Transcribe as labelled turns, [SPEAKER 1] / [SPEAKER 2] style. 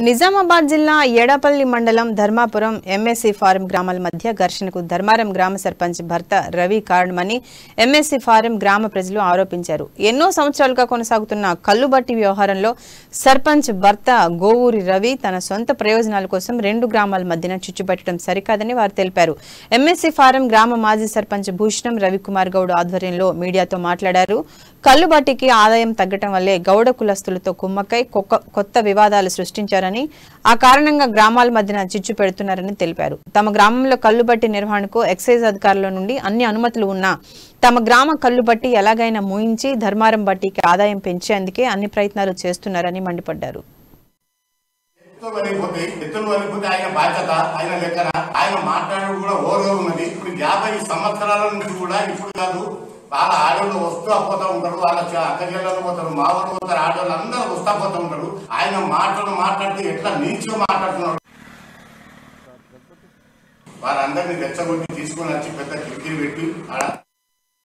[SPEAKER 1] నిజామాబాద్ జిల్లా ఎడపల్లి మండలం Dharmapuram MSc form గ్రామాల మధ్య ఘర్షణకు ధర్మారం గ్రామ సర్పంచ్ భర్త రవి కారణమని ఎంఎస్సి ఫారం గ్రామ ప్రజలు ఆరోపించారు. ఎన్నో సంవత్సరాలుగా కొనసాగుతున్న కల్లుబట్టి వ్యవహారంలో సర్పంచ్ భర్త గోవూరి రవి తన సొంత ప్రయోజనాల కోసం రెండు గ్రామాల మధ్యన చిచ్చుపెట్టడం సరికాదని వారు తెలిపారు. ఎంఎస్సి ఫారం గ్రామ మాజీ సర్పంచ్ భూషణం రవికుమార్ గౌడ్ ఆధ్వర్యంలో మీడియాతో మాట్లాడారు. కల్లుబట్టికి ఆదాయం తగ్గటం వల్లే గౌడ కులస్తులతో కుమ్మక్కై కొత్త వివాదాలు సృష్టించారని, ఆ కారణంగా గ్రామాల మధ్యన చిచ్చు పెడుతున్నారని తెలిపారు. తమ గ్రామంలో కల్లుబట్టి నిర్వహణకు ఎక్సైజ్ అధికారుల నుండి అన్ని అనుమతులు ఉన్నా తమ గ్రామ కల్లుబట్టి ఎలాగైనా మూయించి ధర్మారం బట్టికి ఆదాయం పెంచేందుకే అన్ని ప్రయత్నాలు చేస్తున్నారని మండిపడ్డారు.
[SPEAKER 2] వాళ్ళ ఆడవాళ్ళు వస్తూ పోతా ఉంటారు, వాళ్ళ అక్కజల్లలో పోతారు, మా ఊరు పోతారు, ఆడవాళ్ళు అందరూ వస్తా పోతా ఉంటారు. ఆయన మాట్లాడితే ఎట్లా నీచుగా మాట్లాడుతున్నాడు. వాళ్ళందరినీ రెచ్చగొట్టి తీసుకుని వచ్చి పెద్ద కిటికీలు పెట్టి ఆడ